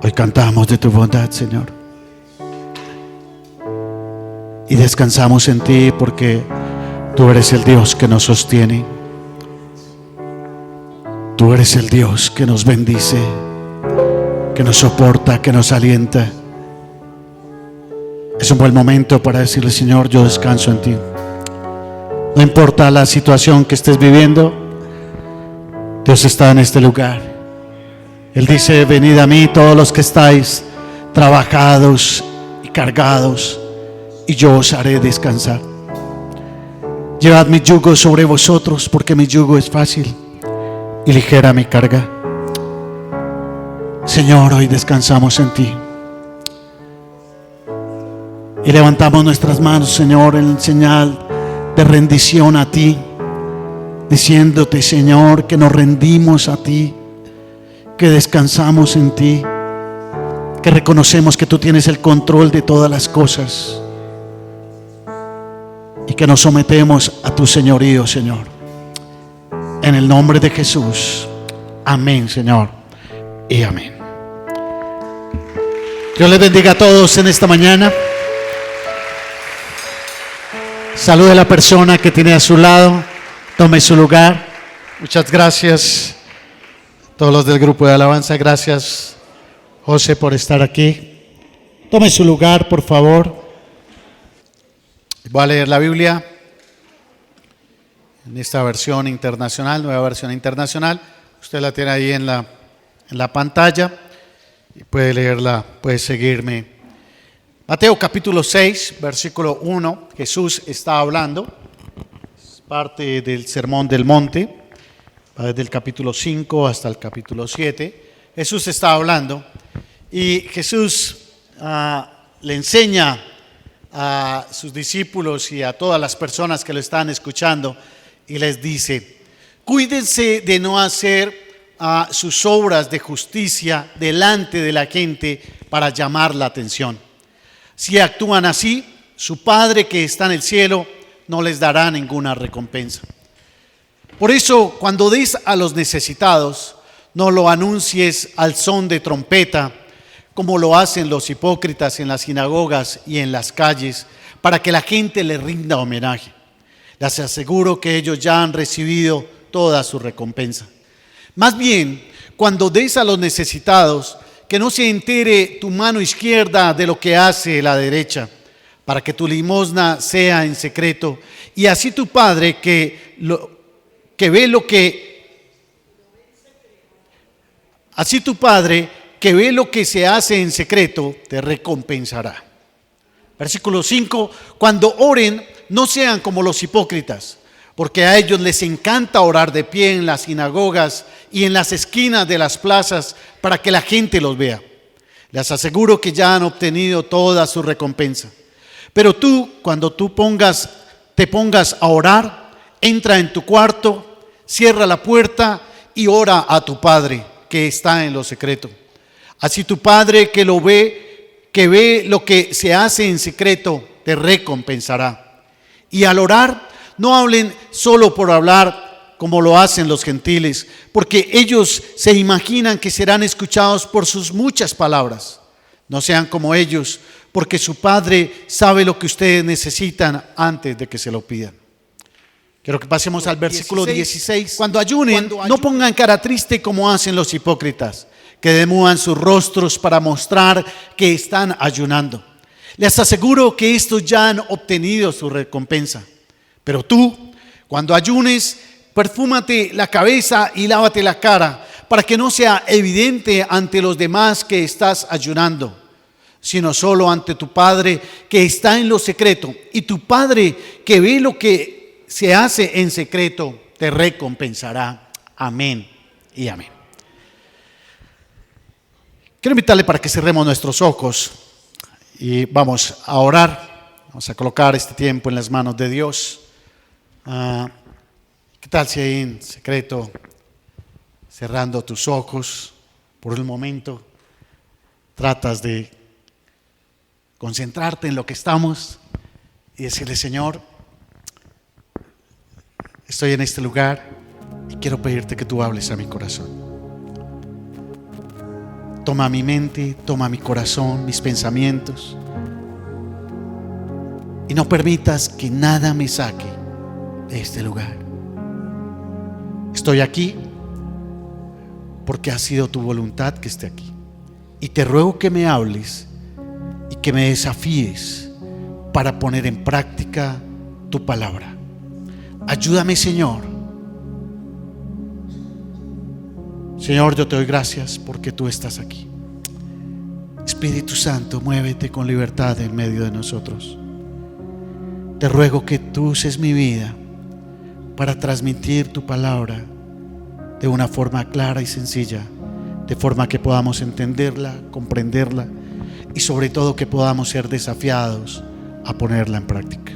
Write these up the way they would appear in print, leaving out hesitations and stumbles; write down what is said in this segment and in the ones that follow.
Hoy cantamos de tu bondad, Señor, y descansamos en ti porque tú eres el Dios que nos sostiene. Tú eres el Dios que nos bendice, que nos soporta, que nos alienta. Es un buen momento para decirle: Señor, yo descanso en ti. No importa la situación que estés viviendo, Dios está en este lugar. Él dice: venid a mí todos los que estáis trabajados y cargados, y yo os haré descansar. Llevad mi yugo sobre vosotros, porque mi yugo es fácil y ligera mi carga. Señor, hoy descansamos en ti y levantamos nuestras manos, Señor, en señal de rendición a ti, diciéndote, Señor, que nos rendimos a ti, que descansamos en ti, que reconocemos que tú tienes el control de todas las cosas y que nos sometemos a tu señorío, Señor. En el nombre de Jesús. Amén, Señor, y amén. Dios les bendiga a todos en esta mañana. Salude a la persona que tiene a su lado. Tome su lugar. Muchas gracias a todos los del grupo de alabanza. Gracias, José, por estar aquí. Tome su lugar, por favor. Voy a leer la Biblia en esta versión internacional, nueva versión internacional. Usted la tiene ahí en la pantalla y puede leerla, puede seguirme. Mateo capítulo 6, versículo 1. Jesús está hablando. Es parte del Sermón del Monte. Va desde el capítulo 5 hasta el capítulo 7. Jesús está hablando y Jesús le enseña a sus discípulos y a todas las personas que lo están escuchando y les dice: cuídense de no hacer sus obras de justicia delante de la gente para llamar la atención. Si actúan así, su Padre que está en el cielo no les dará ninguna recompensa. Por eso, cuando des a los necesitados, no lo anuncies al son de trompeta, como lo hacen los hipócritas en las sinagogas y en las calles, para que la gente le rinda homenaje. Les aseguro que ellos ya han recibido toda su recompensa. Más bien, cuando des a los necesitados, que no se entere tu mano izquierda de lo que hace la derecha, para que tu limosna sea en secreto, y así tu Padre que ve lo que se hace en secreto, te recompensará. Versículo 5, cuando oren, no sean como los hipócritas, porque a ellos les encanta orar de pie en las sinagogas y en las esquinas de las plazas para que la gente los vea. Les aseguro que ya han obtenido toda su recompensa. Pero tú, cuando te pongas a orar, entra en tu cuarto, cierra la puerta y ora a tu Padre que está en lo secreto. Así tu Padre que ve lo que se hace en secreto, te recompensará. Y al orar, no hablen solo por hablar como lo hacen los gentiles, porque ellos se imaginan que serán escuchados por sus muchas palabras. No sean como ellos, porque su Padre sabe lo que ustedes necesitan antes de que se lo pidan. Quiero que pasemos al versículo 16. Cuando ayunen, no pongan cara triste como hacen los hipócritas, que demúdan sus rostros para mostrar que están ayunando. Les aseguro que estos ya han obtenido su recompensa. Pero tú, cuando ayunes, perfúmate la cabeza y lávate la cara, para que no sea evidente ante los demás que estás ayunando, sino solo ante tu Padre que está en lo secreto. Y tu Padre que ve lo que se hace en secreto, te recompensará. Amén y amén. Quiero invitarle para que cerremos nuestros ojos y vamos a orar. Vamos a colocar este tiempo en las manos de Dios. ¿Qué tal si ahí en secreto, cerrando tus ojos por un momento, tratas de concentrarte en lo que estamos y decirle: Señor, estoy en este lugar y quiero pedirte que tú hables a mi corazón. Toma mi mente, toma mi corazón, mis pensamientos. Y no permitas que nada me saque de este lugar. Estoy aquí porque ha sido tu voluntad que esté aquí. Y te ruego que me hables y que me desafíes para poner en práctica tu palabra. Ayúdame, Señor. Señor, yo te doy gracias porque tú estás aquí. Espíritu Santo, muévete con libertad en medio de nosotros. Te ruego que tú uses mi vida para transmitir tu palabra de una forma clara y sencilla, de forma que podamos entenderla, comprenderla y sobre todo que podamos ser desafiados a ponerla en práctica.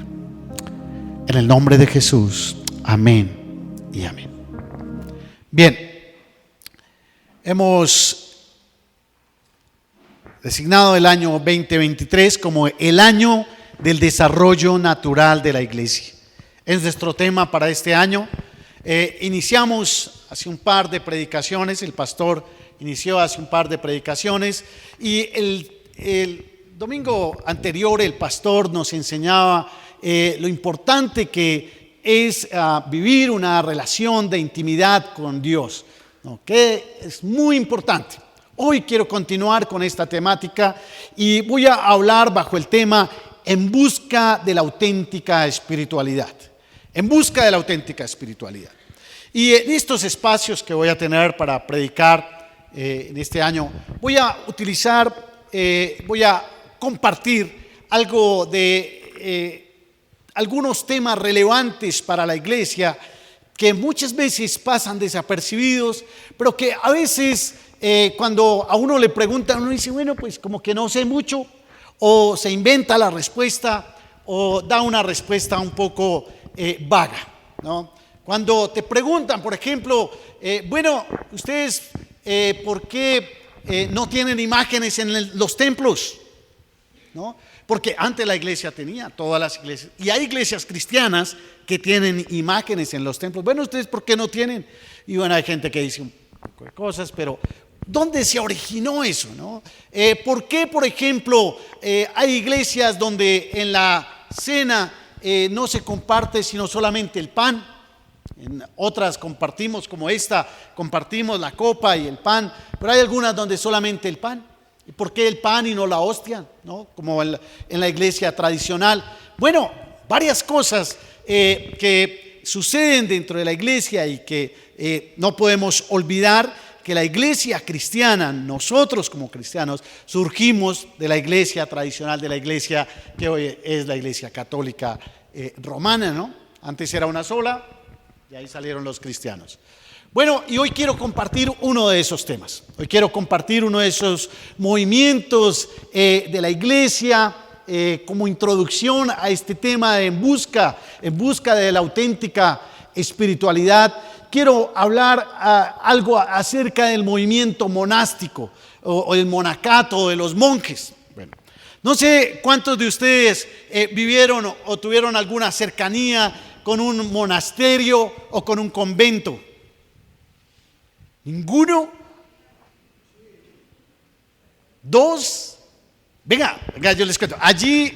En el nombre de Jesús, amén y amén. Bien, hemos designado el año 2023 como el año del desarrollo natural de la iglesia. Es nuestro tema para este año. Iniciamos hace un par de predicaciones, el pastor inició hace un par de predicaciones y el domingo anterior el pastor nos enseñaba lo importante que es vivir una relación de intimidad con Dios, ¿no? Que es muy importante. Hoy quiero continuar con esta temática y voy a hablar bajo el tema en busca de la auténtica espiritualidad. En busca de la auténtica espiritualidad. Y en estos espacios que voy a tener para predicar en este año, voy a compartir algo de algunos temas relevantes para la iglesia que muchas veces pasan desapercibidos, pero que a veces cuando a uno le preguntan, uno dice, bueno, pues como que no sé mucho, o se inventa la respuesta, o da una respuesta un poco vaga, ¿no? Cuando te preguntan, por ejemplo, bueno, ustedes, ¿por qué no tienen imágenes en los templos? ¿No? Porque antes la iglesia tenía, todas las iglesias, y hay iglesias cristianas que tienen imágenes en los templos. Bueno, ¿ustedes por qué no tienen? Y bueno, hay gente que dice un poco de cosas, pero ¿dónde se originó eso, no? ¿Por qué, por ejemplo, hay iglesias donde en la cena no se comparte sino solamente el pan? En otras compartimos, como esta, compartimos la copa y el pan, pero hay algunas donde solamente el pan. ¿Y por qué el pan y no la hostia, no? Como en la iglesia tradicional. Bueno, varias cosas que suceden dentro de la iglesia y que no podemos olvidar que la iglesia cristiana, nosotros como cristianos, surgimos de la iglesia tradicional, de la iglesia que hoy es la iglesia católica romana, ¿no? Antes era una sola y ahí salieron los cristianos. Bueno, y hoy quiero compartir uno de esos temas. Hoy quiero compartir uno de esos movimientos de la iglesia como introducción a este tema de en busca de la auténtica espiritualidad. Quiero hablar algo acerca del movimiento monástico o el monacato o de los monjes. Bueno, no sé cuántos de ustedes vivieron o tuvieron alguna cercanía con un monasterio o con un convento. ¿Ninguno? ¿Dos? Venga, yo les cuento. Allí,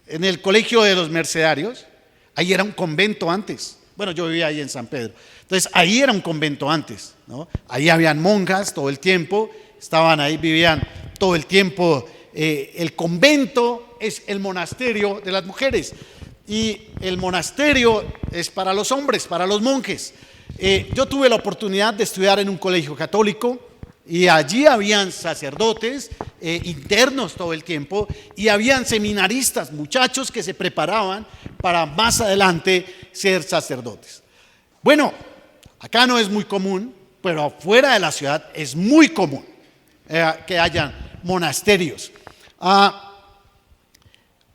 en el colegio de los mercedarios, ahí era un convento antes. Bueno, yo vivía ahí en San Pedro. Entonces, ahí era un convento antes, ¿no? Ahí habían monjas todo el tiempo, estaban ahí, vivían todo el tiempo. El convento es el monasterio de las mujeres y el monasterio es para los hombres, para los monjes. Yo tuve la oportunidad de estudiar en un colegio católico y allí habían sacerdotes internos todo el tiempo y habían seminaristas, muchachos que se preparaban para más adelante ser sacerdotes. Bueno, acá no es muy común, pero afuera de la ciudad es muy común que hayan monasterios.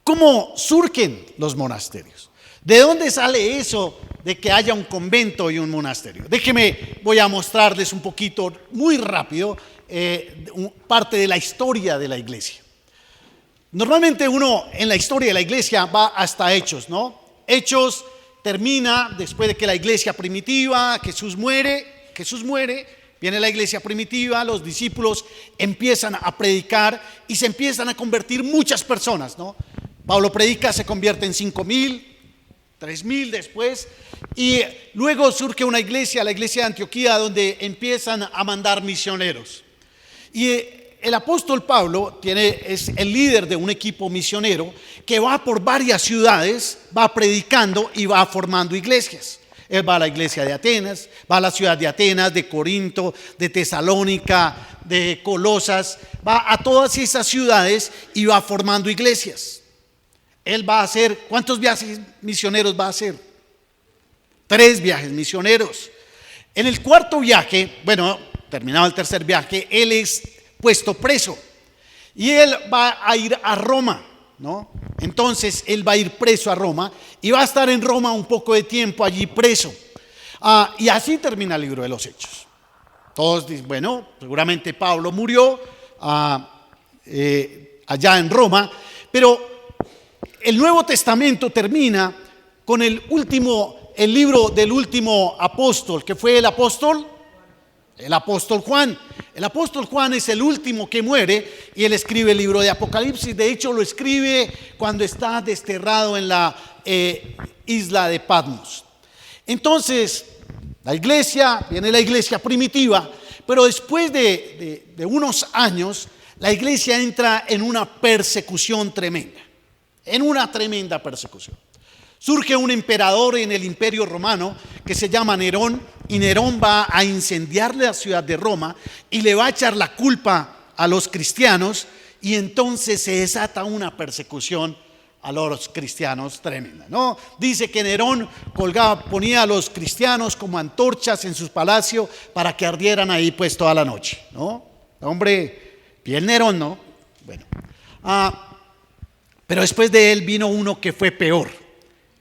¿Cómo surgen los monasterios? ¿De dónde sale eso de que haya un convento y un monasterio? Voy a mostrarles un poquito, muy rápido, parte de la historia de la iglesia. Normalmente uno en la historia de la iglesia va hasta Hechos, ¿no? Hechos termina después de que la iglesia primitiva, Jesús muere, viene la iglesia primitiva, los discípulos empiezan a predicar y se empiezan a convertir muchas personas, ¿no? Pablo predica, se convierte en 5,000, 3,000 después, y luego surge una iglesia, la iglesia de Antioquía, donde empiezan a mandar misioneros. Y el apóstol Pablo es el líder de un equipo misionero que va por varias ciudades, va predicando y va formando iglesias. Él va a la iglesia de Atenas, va a la ciudad de Atenas, de Corinto, de Tesalónica, de Colosas, va a todas esas ciudades y va formando iglesias. Él va a hacer, ¿cuántos viajes misioneros va a hacer? 3 viajes misioneros. En el cuarto viaje, terminado el tercer viaje, él es puesto preso y él va a ir a Roma, ¿no? Entonces él va a ir preso a Roma y va a estar en Roma un poco de tiempo allí preso. Y así termina el libro de los Hechos. Todos dicen, seguramente Pablo murió allá en Roma, pero el Nuevo Testamento termina con el libro del último apóstol, que fue el apóstol Juan. El apóstol Juan es el último que muere y él escribe el libro de Apocalipsis. De hecho, lo escribe cuando está desterrado en la isla de Patmos. Entonces, viene la iglesia primitiva, pero después de unos años, la iglesia entra en una persecución tremenda, en una tremenda persecución. Surge un emperador en el Imperio Romano que se llama Nerón, y Nerón va a incendiar la ciudad de Roma y le va a echar la culpa a los cristianos, y entonces se desata una persecución a los cristianos tremenda, ¿no? Dice que Nerón ponía a los cristianos como antorchas en sus palacios para que ardieran ahí pues toda la noche, ¿no? Hombre, bien Nerón, ¿no? Pero después de él vino uno que fue peor.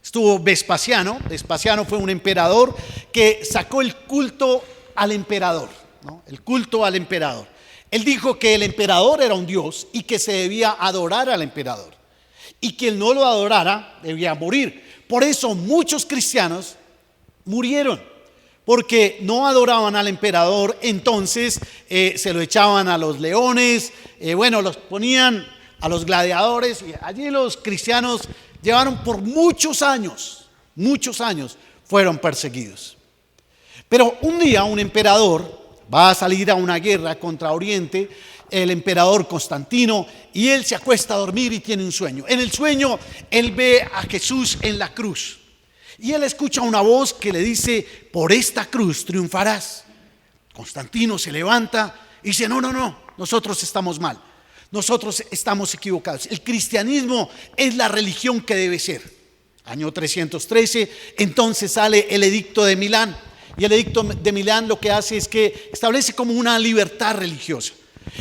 Estuvo Vespasiano. Vespasiano fue un emperador que sacó el culto al emperador, ¿no? El culto al emperador. Él dijo que el emperador era un dios y que se debía adorar al emperador, y quien no lo adorara debía morir. Por eso muchos cristianos murieron, porque no adoraban al emperador. Entonces se lo echaban a los leones, los ponían a los gladiadores, y allí los cristianos llevaron por muchos años, fueron perseguidos. Pero un día un emperador va a salir a una guerra contra Oriente, el emperador Constantino, y él se acuesta a dormir y tiene un sueño. En el sueño él ve a Jesús en la cruz y él escucha una voz que le dice: por esta cruz triunfarás. Constantino se levanta y dice: no, nosotros estamos mal. Nosotros estamos equivocados. El cristianismo es la religión que debe ser. Año 313, entonces sale el edicto de Milán. Y el edicto de Milán lo que hace es que establece como una libertad religiosa.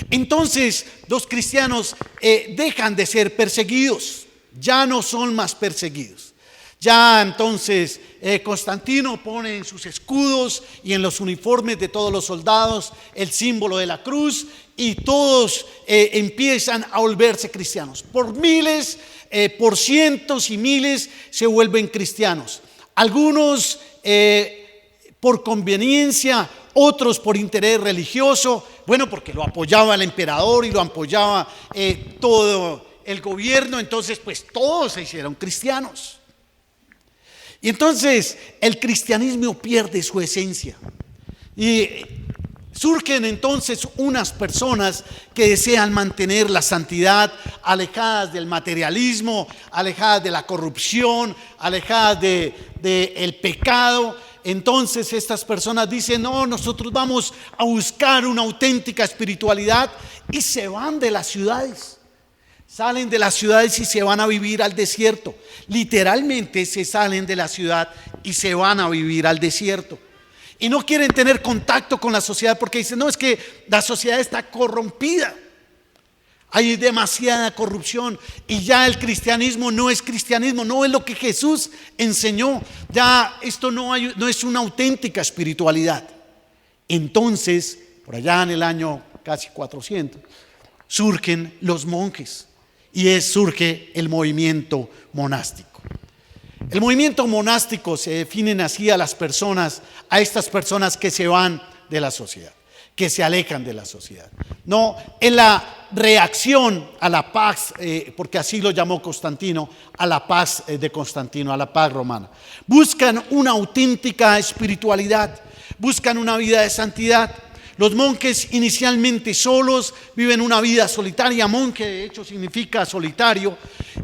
Entonces los cristianos dejan de ser perseguidos. Ya no son más perseguidos. Ya entonces Constantino pone en sus escudos y en los uniformes de todos los soldados el símbolo de la cruz, y todos empiezan a volverse cristianos. Por miles, por cientos y miles se vuelven cristianos. Algunos por conveniencia, otros por interés religioso, porque lo apoyaba el emperador y lo apoyaba todo el gobierno. Entonces pues todos se hicieron cristianos. Y entonces el cristianismo pierde su esencia, y surgen entonces unas personas que desean mantener la santidad, alejadas del materialismo, alejadas de la corrupción, alejadas del pecado. Entonces estas personas dicen: no, nosotros vamos a buscar una auténtica espiritualidad, y se van de las ciudades. Salen de las ciudades y se van a vivir al desierto. Literalmente se salen de la ciudad y se van a vivir al desierto. Y no quieren tener contacto con la sociedad porque dicen: no, es que la sociedad está corrompida. Hay demasiada corrupción y ya el cristianismo no es cristianismo, no es lo que Jesús enseñó. Ya esto no es una auténtica espiritualidad. Entonces, por allá en el año casi 400, surgen los monjes. Y surge el movimiento monástico. El movimiento monástico se definen así a estas personas que se van de la sociedad. que se alejan de la sociedad. No, en la reacción a la paz, porque así lo llamó Constantino, a la paz de Constantino, a la paz romana. Buscan una auténtica espiritualidad, buscan una vida de santidad. Los monjes inicialmente solos viven una vida solitaria. Monje de hecho significa solitario.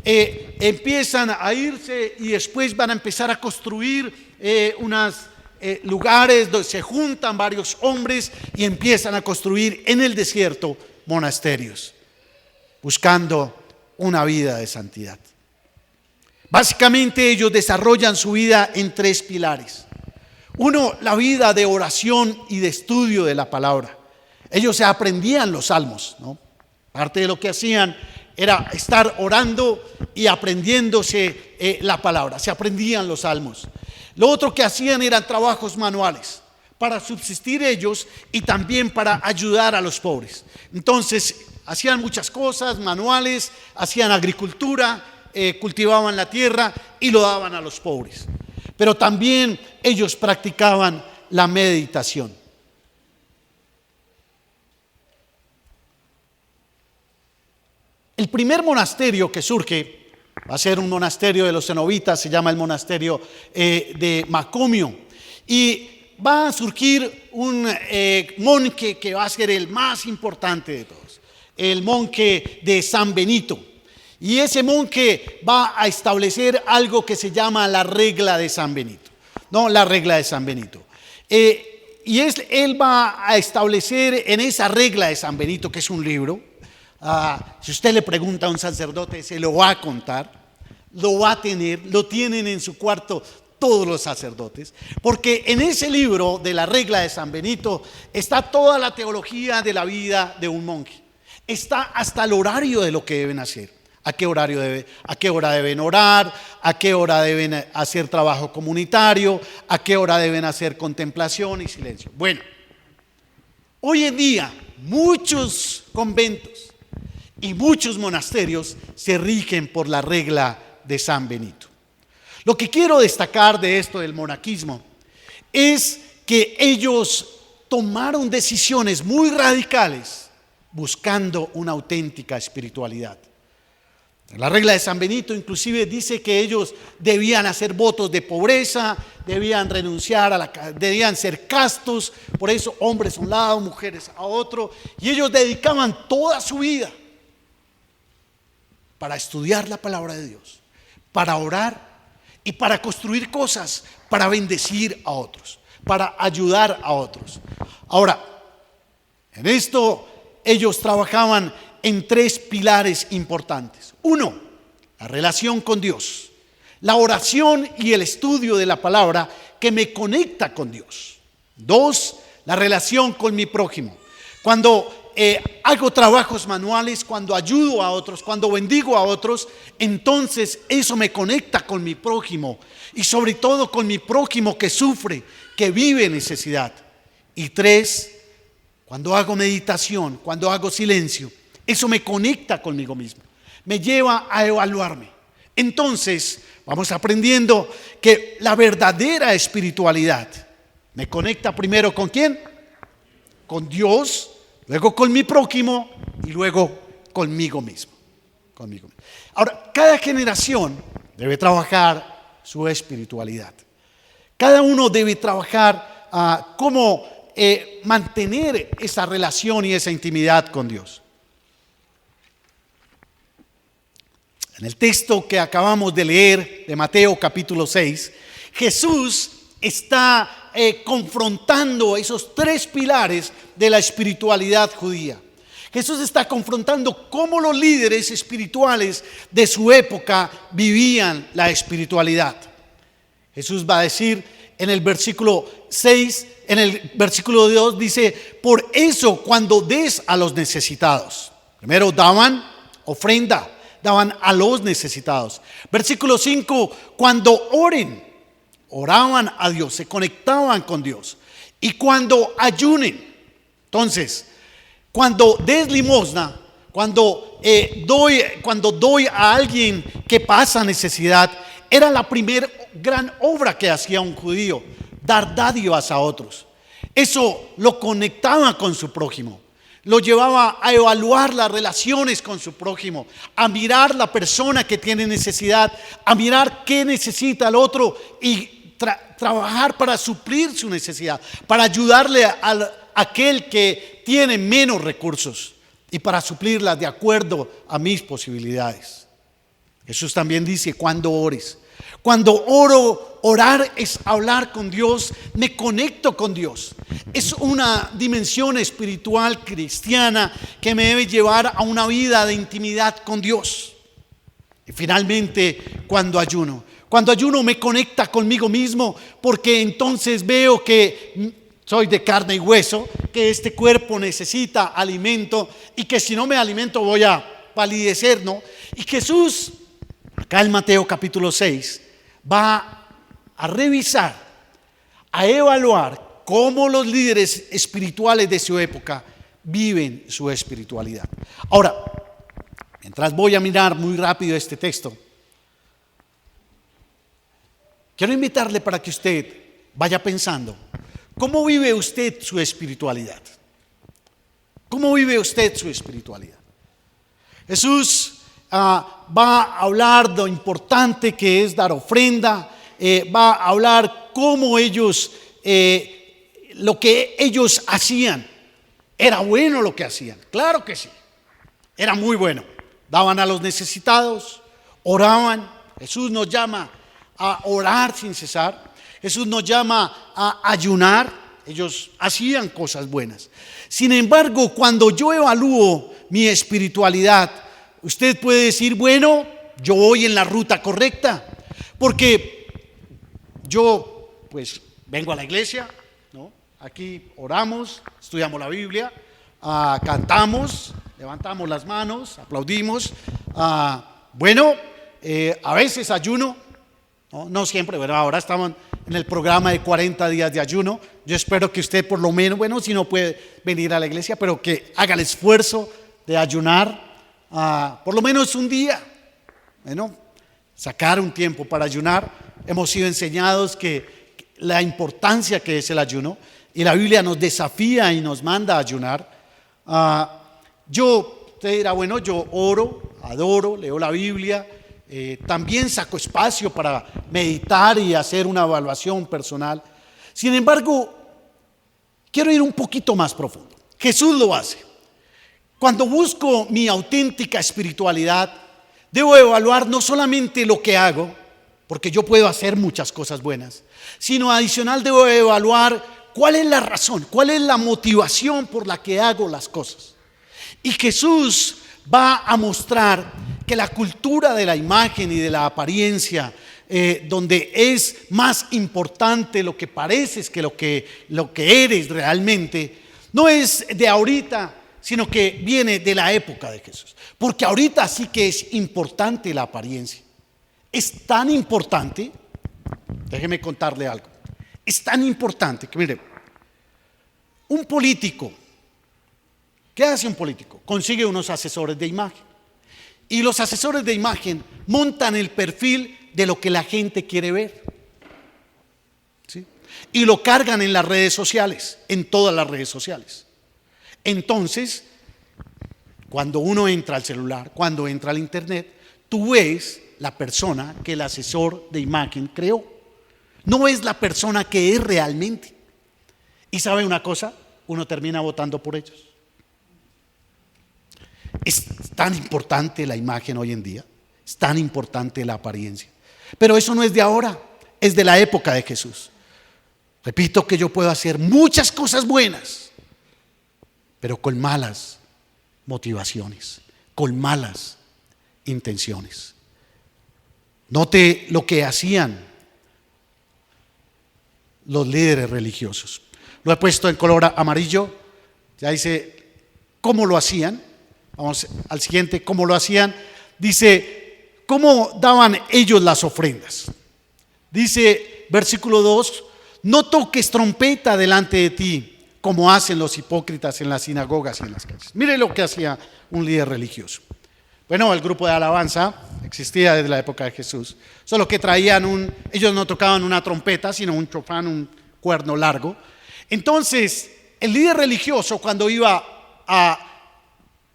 Empiezan a irse y después van a empezar a construir unos lugares donde se juntan varios hombres y empiezan a construir en el desierto monasterios, buscando una vida de santidad. Básicamente ellos desarrollan su vida en 3 pilares. Uno, la vida de oración y de estudio de la palabra. Ellos se aprendían los salmos, ¿no? Parte de lo que hacían era estar orando y aprendiéndose la palabra. Se aprendían los salmos. Lo otro que hacían eran trabajos manuales para subsistir ellos y también para ayudar a los pobres. Entonces hacían muchas cosas manuales, hacían agricultura, cultivaban la tierra y lo daban a los pobres. Pero también ellos practicaban la meditación. El primer monasterio que surge va a ser un monasterio de los cenobitas, se llama el monasterio de Macomio. Y va a surgir un monje que va a ser el más importante de todos, el monje de San Benito. Y ese monje va a establecer algo que se llama la regla de San Benito. No, la regla de San Benito. Él va a establecer en esa regla de San Benito, que es un libro. Si usted le pregunta a un sacerdote, se lo va a contar, lo va a tener, lo tienen en su cuarto todos los sacerdotes. Porque en ese libro de la regla de San Benito está toda la teología de la vida de un monje. Está hasta el horario de lo que deben hacer. ¿A qué hora deben orar? ¿A qué hora deben hacer trabajo comunitario? ¿A qué hora deben hacer contemplación y silencio? Bueno, hoy en día muchos conventos y muchos monasterios se rigen por la regla de San Benito. Lo que quiero destacar de esto del monaquismo es que ellos tomaron decisiones muy radicales buscando una auténtica espiritualidad. La regla de San Benito inclusive dice que ellos debían hacer votos de pobreza, debían renunciar debían ser castos, por eso hombres a un lado, mujeres a otro, y ellos dedicaban toda su vida para estudiar la palabra de Dios, para orar y para construir cosas, para bendecir a otros, para ayudar a otros. Ahora, en esto ellos trabajaban en 3 pilares importantes. 1, la relación con Dios, la oración y el estudio de la palabra que me conecta con Dios. 2, la relación con mi prójimo. Cuando hago trabajos manuales, cuando ayudo a otros, cuando bendigo a otros, entonces eso me conecta con mi prójimo y sobre todo con mi prójimo que sufre, que vive necesidad. Y 3, cuando hago meditación, cuando hago silencio, eso me conecta conmigo mismo, me lleva a evaluarme. Entonces vamos aprendiendo que la verdadera espiritualidad me conecta primero ¿con quién? Con Dios, luego con mi prójimo y luego conmigo mismo. Ahora, cada generación debe trabajar su espiritualidad. Cada uno debe trabajar cómo mantener esa relación y esa intimidad con Dios. En el texto que acabamos de leer de Mateo capítulo 6, Jesús está confrontando esos 3 pilares de la espiritualidad judía. Jesús está confrontando cómo los líderes espirituales de su época vivían la espiritualidad. Jesús va a decir en el versículo 6, en el versículo 2 dice: por eso cuando des a los necesitados, primero daban ofrenda, daban a los necesitados. Versículo 5, cuando oraban a Dios, se conectaban con Dios. Y cuando ayunen, entonces, cuando des limosna, cuando doy a alguien que pasa necesidad, era la primera gran obra que hacía un judío, dar dádivas a otros. Eso lo conectaba con su prójimo, lo llevaba a evaluar las relaciones con su prójimo, a mirar la persona que tiene necesidad, a mirar qué necesita el otro y trabajar para suplir su necesidad, para ayudarle a aquel que tiene menos recursos y para suplirlas de acuerdo a mis posibilidades. Jesús también dice: cuando ores. Cuando oro, orar es hablar con Dios, me conecto con Dios. Es una dimensión espiritual cristiana que me debe llevar a una vida de intimidad con Dios. Y finalmente, cuando ayuno me conecta conmigo mismo, porque entonces veo que soy de carne y hueso, que este cuerpo necesita alimento y que si no me alimento voy a palidecer, ¿no? Y Jesús, acá en Mateo capítulo 6, va a revisar, a evaluar cómo los líderes espirituales de su época viven su espiritualidad. Ahora, mientras voy a mirar muy rápido este texto, quiero invitarle para que usted vaya pensando: ¿cómo vive usted su espiritualidad? ¿Cómo vive usted su espiritualidad? Jesús va a hablar de lo importante que es dar ofrenda, va a hablar cómo ellos, lo que ellos hacían, era bueno lo que hacían. Claro que sí, era muy bueno. Daban a los necesitados, oraban. Jesús nos llama a orar sin cesar. Jesús nos llama a ayunar. Ellos hacían cosas buenas. Sin embargo, cuando yo evalúo mi espiritualidad, usted puede decir: bueno, yo voy en la ruta correcta, porque yo pues vengo a la iglesia, ¿no? Aquí oramos, estudiamos la Biblia, cantamos, levantamos las manos, aplaudimos, bueno, a veces ayuno, no siempre, bueno, ahora estamos en el programa de 40 días de ayuno. Yo espero que usted por lo menos, bueno, si no puede venir a la iglesia, pero que haga el esfuerzo de ayunar por lo menos un día. Bueno, sacar un tiempo para ayunar. Hemos sido enseñados que la importancia que es el ayuno, y la Biblia nos desafía y nos manda a ayunar. Usted dirá: bueno, yo oro, adoro, leo la Biblia, también saco espacio para meditar y hacer una evaluación personal. Sin embargo, quiero ir un poquito más profundo. Jesús lo hace. Cuando busco mi auténtica espiritualidad, debo evaluar no solamente lo que hago, porque yo puedo hacer muchas cosas buenas, sino adicional debo evaluar cuál es la razón, cuál es la motivación por la que hago las cosas. Y Jesús va a mostrar que la cultura de la imagen y de la apariencia, donde es más importante lo que pareces que lo que eres realmente, no es de ahorita, sino que viene de la época de Jesús. Porque ahorita sí que es importante la apariencia. Es tan importante, déjeme contarle algo, es tan importante que mire, un político, ¿qué hace un político? Consigue unos asesores de imagen. Y los asesores de imagen montan el perfil de lo que la gente quiere ver, ¿sí? Y lo cargan en las redes sociales, en todas las redes sociales. Entonces, cuando uno entra al celular, cuando entra al internet, tú ves la persona que el asesor de imagen creó. No es la persona que es realmente. Y ¿sabe una cosa? Uno termina votando por ellos. Es tan importante la imagen hoy en día, es tan importante la apariencia. Pero eso no es de ahora, es de la época de Jesús. Repito que yo puedo hacer muchas cosas buenas, pero con malas motivaciones, con malas intenciones. Note lo que hacían los líderes religiosos. Lo he puesto en color amarillo, ya dice cómo lo hacían. Vamos al siguiente, cómo lo hacían. Dice, ¿cómo daban ellos las ofrendas? Dice, versículo 2, no toques trompeta delante de ti, como hacen los hipócritas en las sinagogas y en las calles. Mire lo que hacía un líder religioso. Bueno, el grupo de alabanza existía desde la época de Jesús, solo que traían ellos no tocaban una trompeta, sino un chofán, un cuerno largo. Entonces, el líder religioso, cuando iba a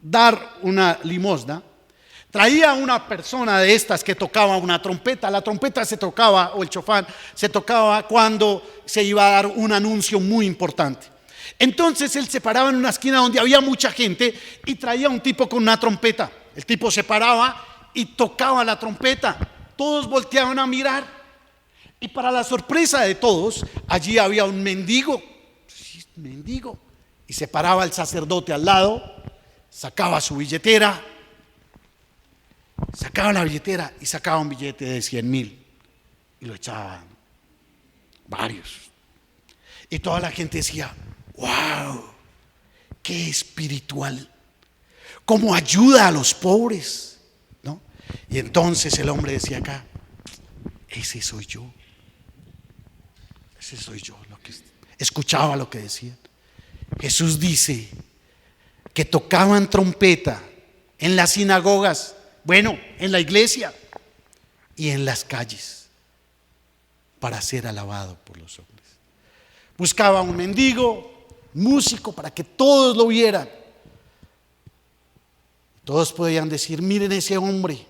dar una limosna, traía una persona de estas que tocaba una trompeta. La trompeta se tocaba, o el chofán, se tocaba cuando se iba a dar un anuncio muy importante. Entonces él se paraba en una esquina donde había mucha gente y traía un tipo con una trompeta. El tipo se paraba y tocaba la trompeta. Todos volteaban a mirar. Y para la sorpresa de todos, allí había un mendigo. Sí, mendigo. Y se paraba el sacerdote al lado, sacaba su billetera, sacaba la billetera y sacaba un billete de 100,000 y lo echaban varios. Y toda la gente decía: wow, qué espiritual, cómo ayuda a los pobres, ¿no? Y entonces el hombre decía acá: ese soy yo, ese soy yo. Escuchaba lo que decían. Jesús dice que tocaban trompeta en las sinagogas, bueno, en la iglesia y en las calles, para ser alabado por los hombres. Buscaba un mendigo, músico, para que todos lo vieran. Todos podían decir: miren ese hombre,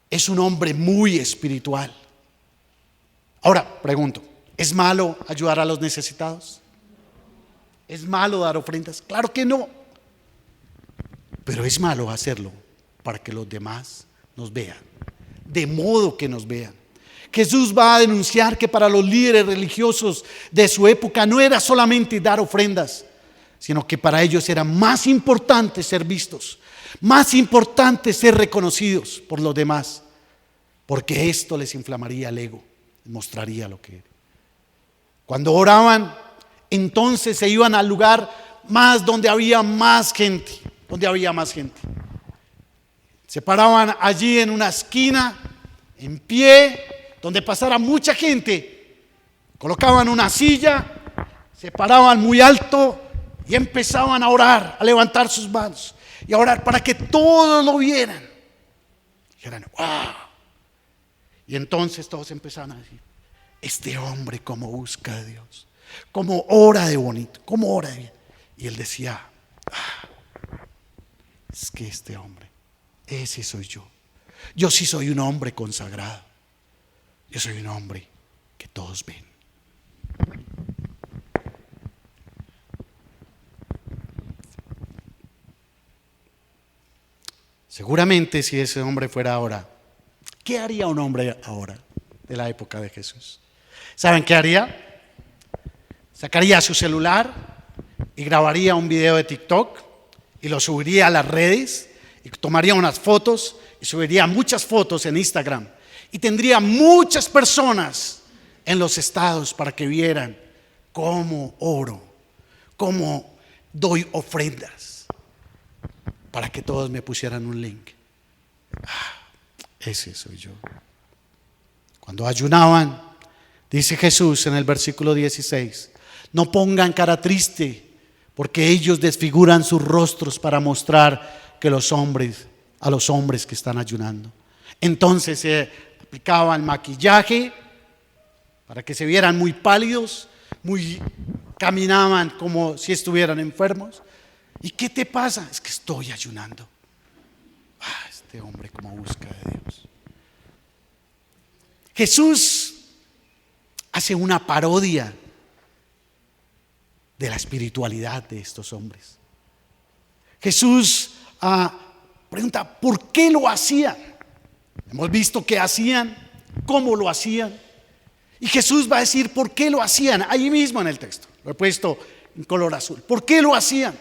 es un hombre muy espiritual. Ahora pregunto, ¿es malo ayudar a los necesitados? ¿Es malo dar ofrendas? Claro que no. Pero es malo hacerlo para que los demás nos vean, de modo que nos vean. Jesús va a denunciar que para los líderes religiosos de su época no era solamente dar ofrendas, sino que para ellos era más importante ser vistos, más importante ser reconocidos por los demás, porque esto les inflamaría el ego, mostraría lo que era. Cuando oraban, entonces se iban al lugar más donde había más gente, Se paraban allí en una esquina, en pie, donde pasara mucha gente. Colocaban una silla, se paraban muy alto y empezaban a orar, a levantar sus manos y a orar para que todos lo vieran. Dijeran: wow. Y entonces todos empezaban a decir: este hombre cómo busca a Dios, cómo ora de bonito, cómo ora de bien. Y él decía: es que este hombre, ese soy yo. Yo sí soy un hombre consagrado. Yo soy un hombre que todos ven. Seguramente si ese hombre fuera ahora, ¿qué haría un hombre ahora de la época de Jesús? ¿Saben qué haría? Sacaría su celular y grabaría un video de TikTok y lo subiría a las redes y tomaría unas fotos y subiría muchas fotos en Instagram y tendría muchas personas en los estados para que vieran cómo oro, cómo doy ofrendas, para que todos me pusieran un link. Ese soy yo. Cuando ayunaban, dice Jesús en el versículo 16: no pongan cara triste, porque ellos desfiguran sus rostros para mostrar que a los hombres que están ayunando. Entonces se aplicaba el maquillaje para que se vieran muy pálidos, caminaban como si estuvieran enfermos. ¿Y qué te pasa? Es que estoy ayunando. Este hombre como busca de Dios. Jesús hace una parodia de la espiritualidad de estos hombres. Jesús pregunta: ¿por qué lo hacían? Hemos visto qué hacían, cómo lo hacían. Y Jesús va a decir por qué lo hacían, ahí mismo en el texto. Lo he puesto en color azul. ¿Por qué lo hacían?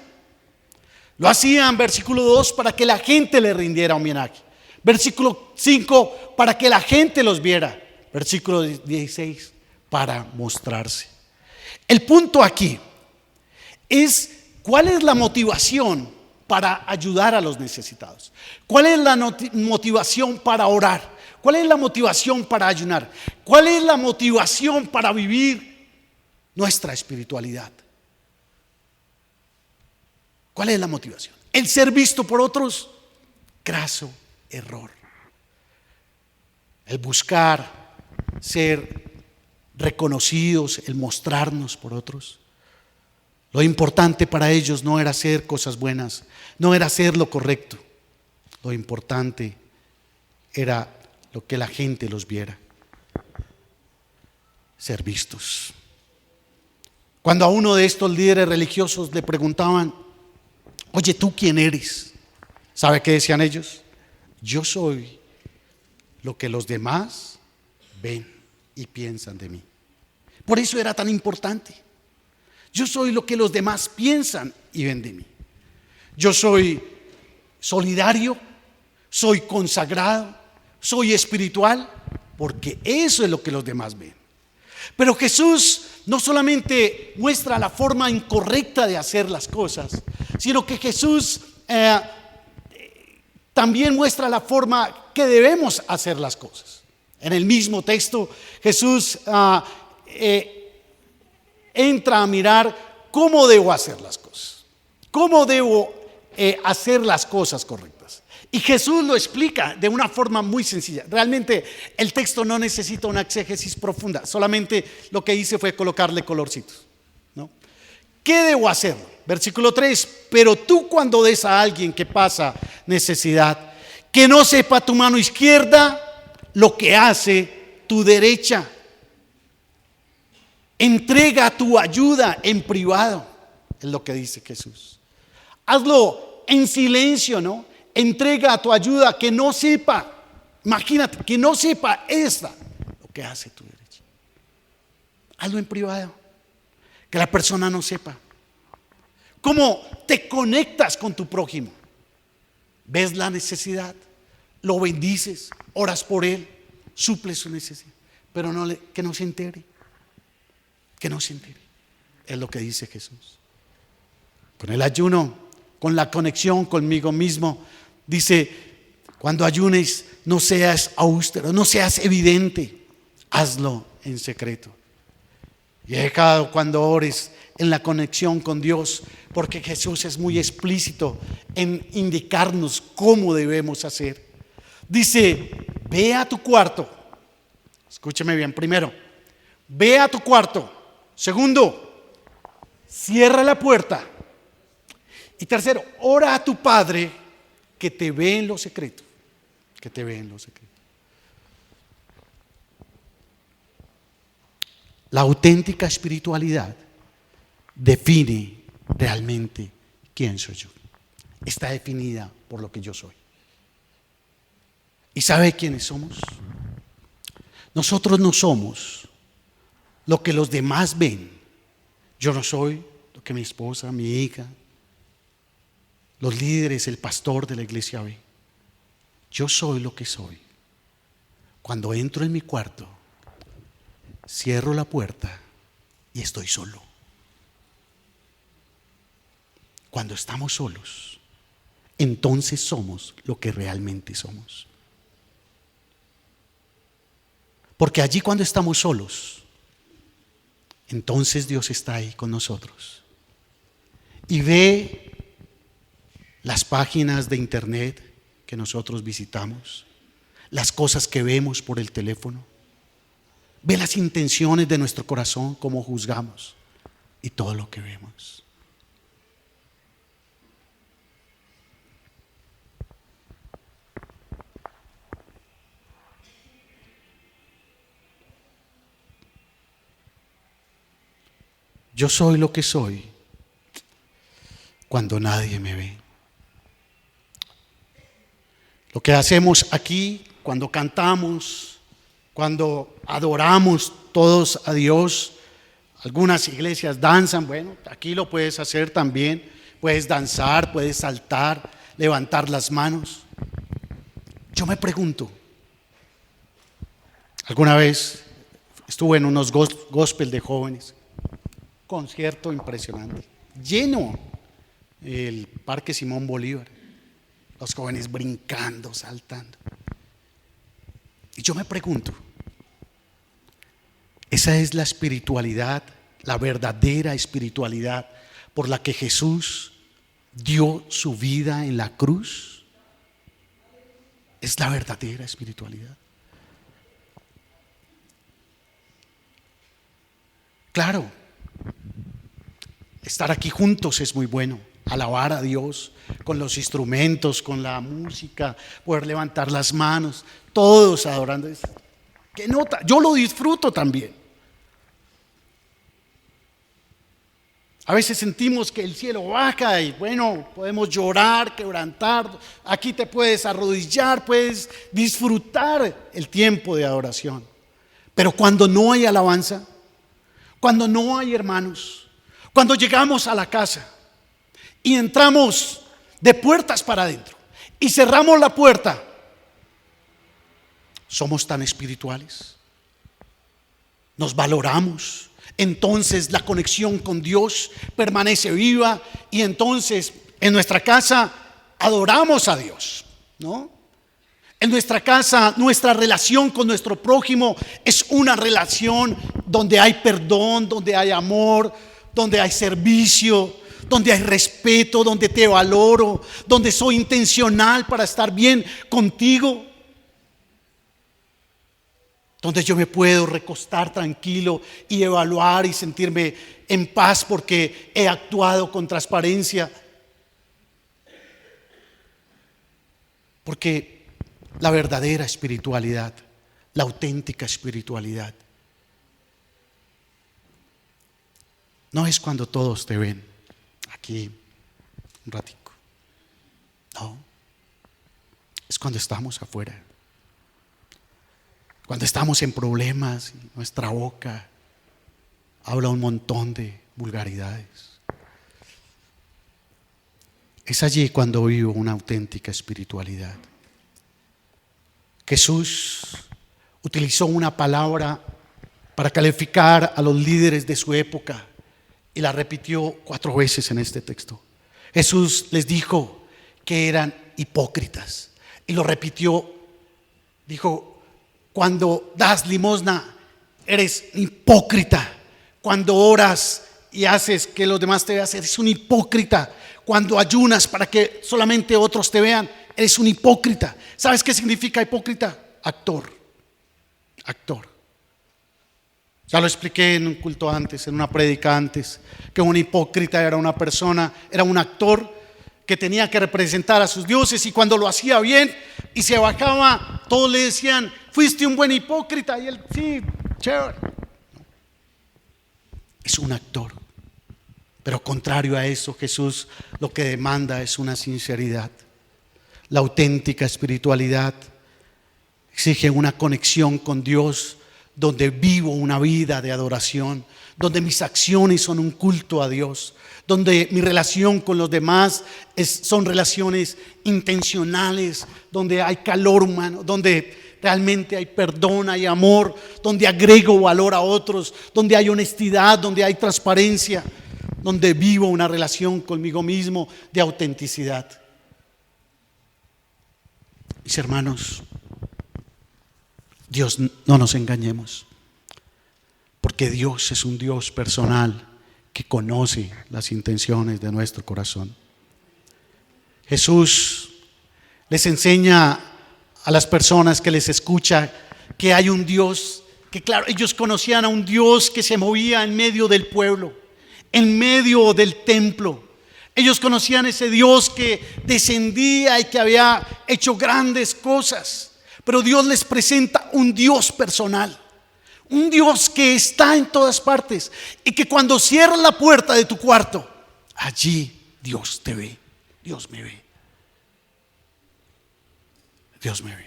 Lo hacían, versículo 2, para que la gente le rindiera homenaje. Versículo 5, para que la gente los viera. Versículo 16, para mostrarse. El punto aquí es: ¿cuál es la motivación para ayudar a los necesitados? ¿Cuál es la motivación para orar? ¿Cuál es la motivación para ayunar? ¿Cuál es la motivación para vivir nuestra espiritualidad? ¿Cuál es la motivación? El ser visto por otros, graso error. El buscar ser reconocidos, el mostrarnos por otros. Lo importante para ellos no era hacer cosas buenas, no era hacer lo correcto. Lo importante era lo que la gente los viera, ser vistos. Cuando a uno de estos líderes religiosos le preguntaban: oye, ¿tú quién eres? ¿Sabe qué decían ellos? Yo soy lo que los demás ven y piensan de mí. Por eso era tan importante. Yo soy lo que los demás piensan y ven de mí. Yo soy solidario, soy consagrado, soy espiritual, porque eso es lo que los demás ven. Pero Jesús no solamente muestra la forma incorrecta de hacer las cosas, sino que Jesús también muestra la forma que debemos hacer las cosas. En el mismo texto, Jesús entra a mirar cómo debo hacer las cosas, cómo debo hacer las cosas correctas. Y Jesús lo explica de una forma muy sencilla. Realmente el texto no necesita una exégesis profunda, solamente lo que hice fue colocarle colorcitos, ¿no? ¿Qué debo hacer? Versículo 3: pero tú, cuando des a alguien que pasa necesidad, que no sepa tu mano izquierda lo que hace tu derecha. Entrega tu ayuda en privado, es lo que dice Jesús. Hazlo en silencio, ¿no? Entrega tu ayuda, que no sepa, imagínate, que no sepa lo que hace tu derecha. Hazlo en privado, que la persona no sepa. ¿Cómo te conectas con tu prójimo? Ves la necesidad, lo bendices, oras por él, suples su necesidad, pero que no se entere. Que no se entere. Es lo que dice Jesús. Con el ayuno, con la conexión conmigo mismo, dice: cuando ayunes, no seas austero, no seas evidente, hazlo en secreto. Y he dejado cuando ores en la conexión con Dios, porque Jesús es muy explícito en indicarnos cómo debemos hacer. Dice: ve a tu cuarto. Escúcheme bien. Primero, ve a tu cuarto. Segundo, cierra la puerta. Y tercero, ora a tu Padre que te ve en lo secreto. Que te ve en lo secreto. La auténtica espiritualidad define realmente quién soy yo. Está definida por lo que yo soy. ¿Y sabe quiénes somos? Nosotros no somos lo que los demás ven. Yo no soy lo que mi esposa, mi hija, los líderes, el pastor de la iglesia ve. Yo soy lo que soy cuando entro en mi cuarto, cierro la puerta y estoy solo. Cuando estamos solos, entonces somos lo que realmente somos. Porque allí, cuando estamos solos, entonces Dios está ahí con nosotros y ve las páginas de internet que nosotros visitamos, las cosas que vemos por el teléfono, ve las intenciones de nuestro corazón, cómo juzgamos y todo lo que vemos. Yo soy lo que soy cuando nadie me ve. Lo que hacemos aquí, cuando cantamos, cuando adoramos todos a Dios, algunas iglesias danzan, bueno, aquí lo puedes hacer también, puedes danzar, puedes saltar, levantar las manos. Yo me pregunto, alguna vez estuve en unos gospel de jóvenes, concierto impresionante, lleno el Parque Simón Bolívar, los jóvenes brincando, saltando. Y yo me pregunto, ¿esa es la espiritualidad, la verdadera espiritualidad por la que Jesús dio su vida en la cruz? ¿Es la verdadera espiritualidad? Claro, estar aquí juntos es muy bueno. Alabar a Dios con los instrumentos, con la música, poder levantar las manos, todos adorando. ¿Qué nota? Yo lo disfruto también. A veces sentimos que el cielo baja y bueno, podemos llorar, quebrantar. Aquí te puedes arrodillar, puedes disfrutar el tiempo de adoración. Pero cuando no hay alabanza, cuando no hay hermanos, cuando llegamos a la casa y entramos de puertas para adentro y cerramos la puerta, somos tan espirituales, nos valoramos. Entonces la conexión con Dios permanece viva y entonces en nuestra casa adoramos a Dios, ¿no? En nuestra casa, nuestra relación con nuestro prójimo es una relación donde hay perdón, donde hay amor, donde hay servicio, donde hay respeto, donde te valoro, donde soy intencional para estar bien contigo, donde yo me puedo recostar tranquilo y evaluar y sentirme en paz porque he actuado con transparencia. Porque la verdadera espiritualidad, la auténtica espiritualidad, no es cuando todos te ven aquí un ratico. No, es cuando estamos afuera. Cuando estamos en problemas, nuestra boca habla un montón de vulgaridades. Es allí cuando vivo una auténtica espiritualidad. Jesús utilizó una palabra para calificar a los líderes de su época y la repitió 4 veces en este texto. Jesús les dijo que eran hipócritas y lo repitió. Dijo: cuando das limosna, eres hipócrita. Cuando oras y haces que los demás te vean, eres un hipócrita. Cuando ayunas para que solamente otros te vean, eres un hipócrita. ¿Sabes qué significa hipócrita? Actor. Ya lo expliqué en un culto antes, en una prédica antes, que un hipócrita era una persona, era un actor que tenía que representar a sus dioses, y cuando lo hacía bien y se bajaba, todos le decían: fuiste un buen hipócrita, y él: sí, chévere. Es un actor. Pero contrario a eso, Jesús lo que demanda es una sinceridad. La auténtica espiritualidad exige una conexión con Dios, donde vivo una vida de adoración, donde mis acciones son un culto a Dios, donde mi relación con los demás son relaciones intencionales, donde hay calor humano, donde realmente hay perdón, hay amor, donde agrego valor a otros, donde hay honestidad, donde hay transparencia, donde vivo una relación conmigo mismo de autenticidad. Mis hermanos, Dios, no nos engañemos, porque Dios es un Dios personal que conoce las intenciones de nuestro corazón. Jesús les enseña a las personas que les escucha que hay un Dios, que claro, ellos conocían a un Dios que se movía en medio del pueblo, en medio del templo. Ellos conocían ese Dios que descendía y que había hecho grandes cosas. Pero Dios les presenta un Dios personal, un Dios que está en todas partes y que cuando cierras la puerta de tu cuarto, allí Dios te ve. Dios me ve. Dios me ve.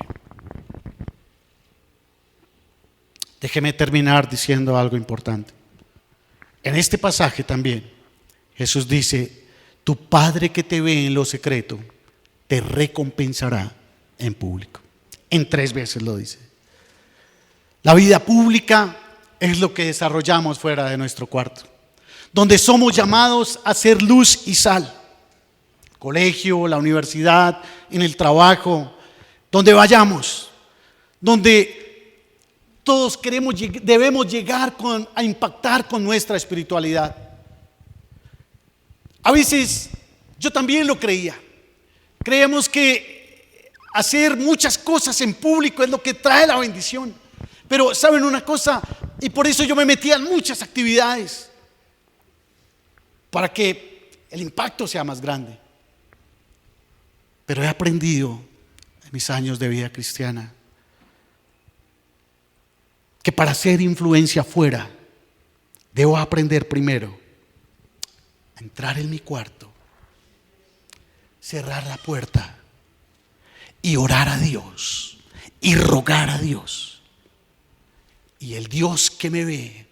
Déjeme terminar diciendo algo importante. En este pasaje también Jesús dice: tu Padre que te ve en lo secreto te recompensará en público. En 3 veces lo dice. La vida pública es lo que desarrollamos fuera de nuestro cuarto, donde somos llamados a ser luz y sal. Colegio, la universidad, en el trabajo, donde vayamos, donde todos debemos llegar a impactar con nuestra espiritualidad. A veces yo también lo creía. Creemos que hacer muchas cosas en público es lo que trae la bendición. Pero ¿saben una cosa? Y por eso yo me metía en muchas actividades, para que el impacto sea más grande. Pero he aprendido en mis años de vida cristiana que para hacer influencia afuera, debo aprender primero a entrar en mi cuarto, cerrar la puerta y orar a Dios y rogar a Dios. Y el Dios que me ve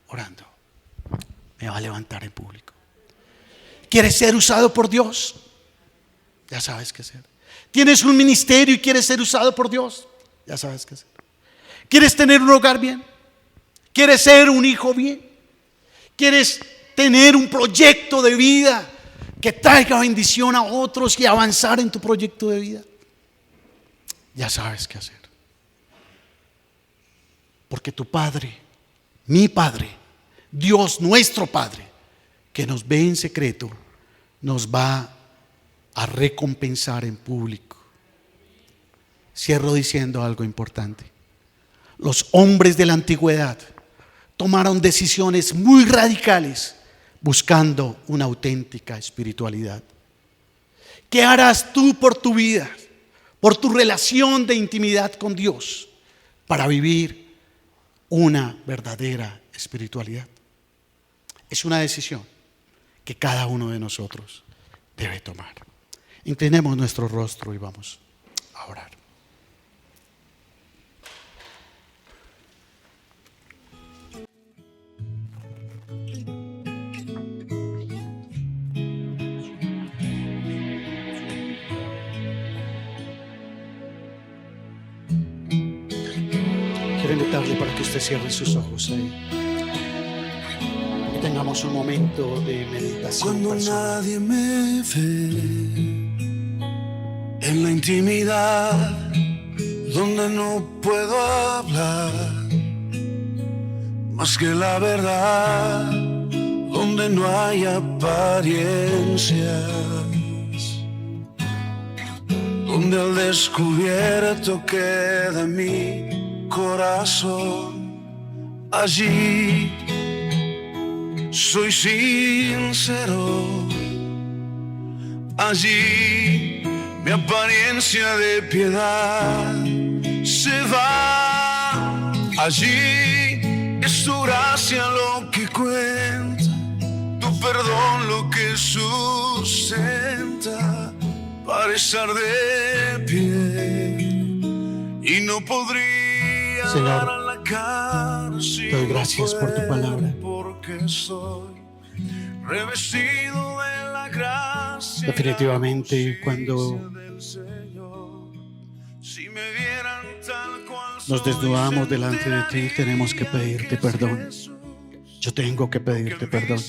orando me va a levantar en público. ¿Quieres ser usado por Dios? Ya sabes qué hacer. ¿Tienes un ministerio y quieres ser usado por Dios? Ya sabes qué hacer. ¿Quieres tener un hogar bien? ¿Quieres ser un hijo bien? ¿Quieres tener un proyecto de vida que traiga bendición a otros y avanzar en tu proyecto de vida? Ya sabes qué hacer. Porque tu Padre, mi Padre, Dios nuestro Padre, que nos ve en secreto, nos va a recompensar en público. Cierro diciendo algo importante. Los hombres de la antigüedad tomaron decisiones muy radicales buscando una auténtica espiritualidad. ¿Qué harás tú por tu vida, por tu relación de intimidad con Dios, para vivir una verdadera espiritualidad? Es una decisión que cada uno de nosotros debe tomar. Inclinemos nuestro rostro y vamos a orar. Quiero invitarle para que usted cierre sus ojos ahí. Que tengamos un momento de meditación Cuando personal. nadie me ve en la intimidad, donde no puedo hablar más que la verdad, donde no hay apariencias, donde al descubierto queda mi corazón. Allí soy sincero, allí mi apariencia de piedad se va, allí es tu gracia lo que cuenta, tu perdón lo que sustenta para estar de pie. Y no podría Señor, dar a la cara si te doy gracias por tu palabra. porque soy revestido de la gracia. Definitivamente, cuando nos desnudamos delante de ti, tenemos que pedirte perdón. Yo tengo que pedirte perdón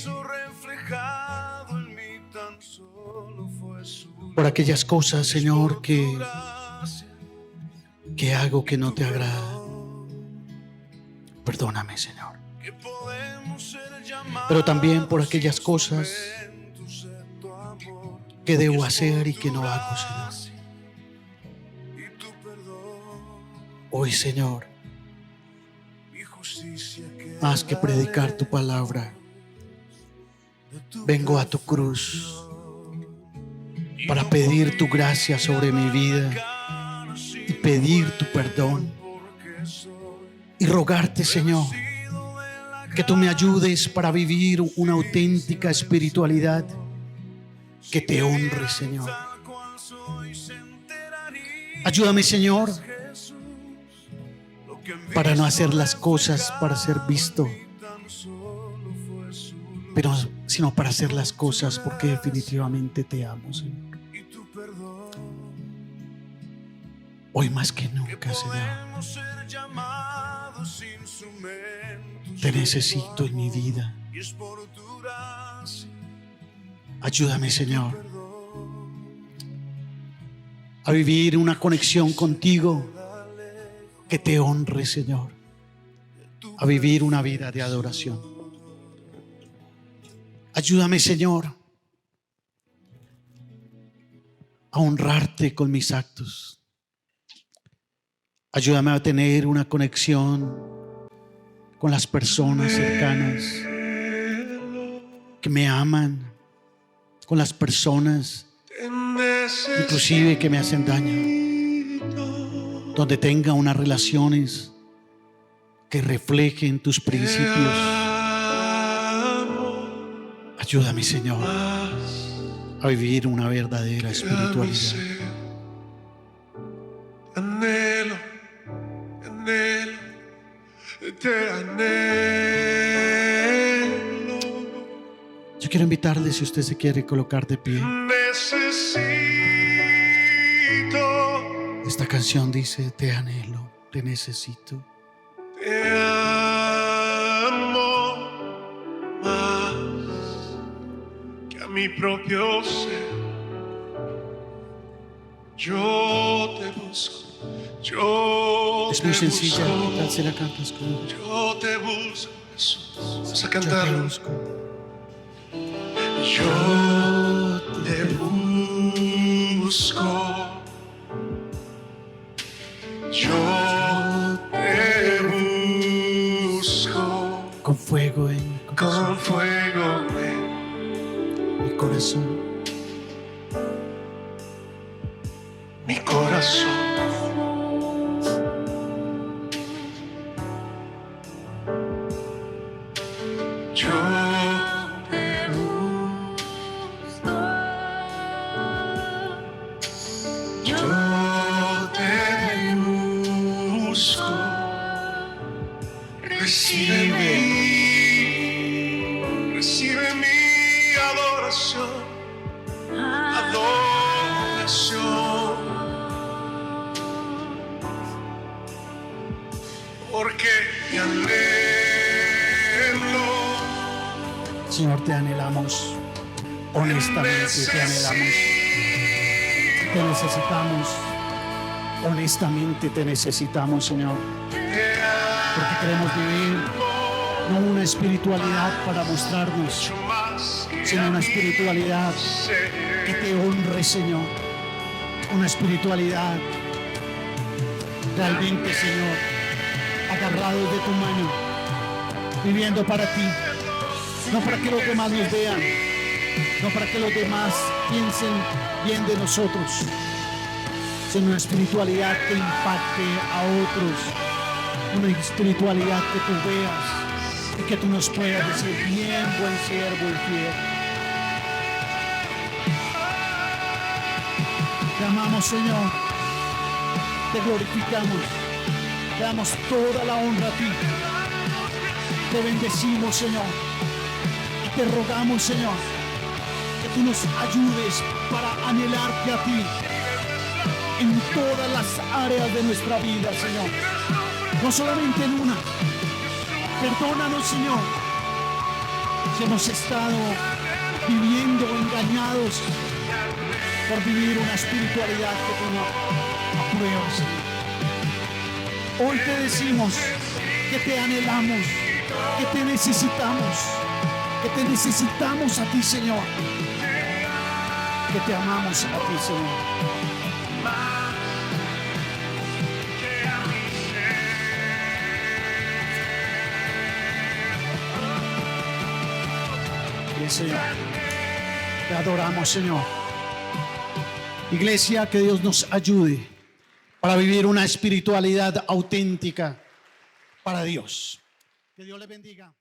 por aquellas cosas, Señor, que hago que no te agrada. Perdóname, Señor. Pero también por aquellas cosas que debo hacer y que no hago, Señor. Hoy, Señor, más que predicar tu palabra, vengo a tu cruz para pedir tu gracia sobre mi vida y pedir tu perdón y rogarte, Señor, que tú me ayudes para vivir una auténtica espiritualidad que te honre, Señor. Ayúdame, Señor, para no hacer las cosas para ser visto, sino para hacer las cosas porque definitivamente te amo, Señor. Hoy más que nunca, Señor, te necesito en mi vida. Ayúdame, Señor, a vivir una conexión contigo que te honre, Señor, a vivir una vida de adoración. Ayúdame, Señor, a honrarte con mis actos. Ayúdame a tener una conexión con las personas cercanas que me aman, con las personas inclusive que me hacen daño, donde tenga unas relaciones que reflejen tus principios. Ayúdame, Señor, a vivir una verdadera espiritualidad. Anhelo, anhelo, te anhelo. Yo quiero invitarle, si usted se quiere colocar de pie. Necesito. Esta canción dice: te anhelo, te necesito. Te amo más que a mi propio ser. Yo te busco, yo Es muy te sencilla, busco. ¿qué tal si la cantas conmigo? Yo te busco, Jesús. Vamos a Yo te cantarlo. busco. Yo te busco. Yo te busco. Con fuego en mi corazón. Con fuego en Mi corazón. mi corazón. Yo te busco. Yo te busco. Recibe mi adoración. Adoración. Porque te anhelo. Señor, te anhelamos. Honestamente te anhelamos. Te necesitamos. Honestamente te necesitamos, Señor. Porque queremos vivir no una espiritualidad para mostrarnos, sino una espiritualidad que te honre, Señor. Una espiritualidad realmente, Señor, agarrados de tu mano, viviendo para ti, no para que los demás nos vean, no para que los demás piensen bien de nosotros, sino una espiritualidad que impacte a otros, una espiritualidad que tú veas y que tú nos puedas decir: bien, buen siervo y fiel. Te amamos, Señor, te glorificamos, te damos toda la honra a ti, te bendecimos, Señor, y te rogamos, Señor, que tú nos ayudes para anhelarte a ti en todas las áreas de nuestra vida, Señor, no solamente en una. Perdónanos, Señor, si hemos estado viviendo engañados por vivir una espiritualidad que tú no apruebas, Señor. Hoy te decimos que te anhelamos, que te necesitamos a ti, Señor, que te amamos a ti, Señor. Bien, Señor, te adoramos, Señor. Iglesia, que Dios nos ayude para vivir una espiritualidad auténtica para Dios. Que Dios le bendiga.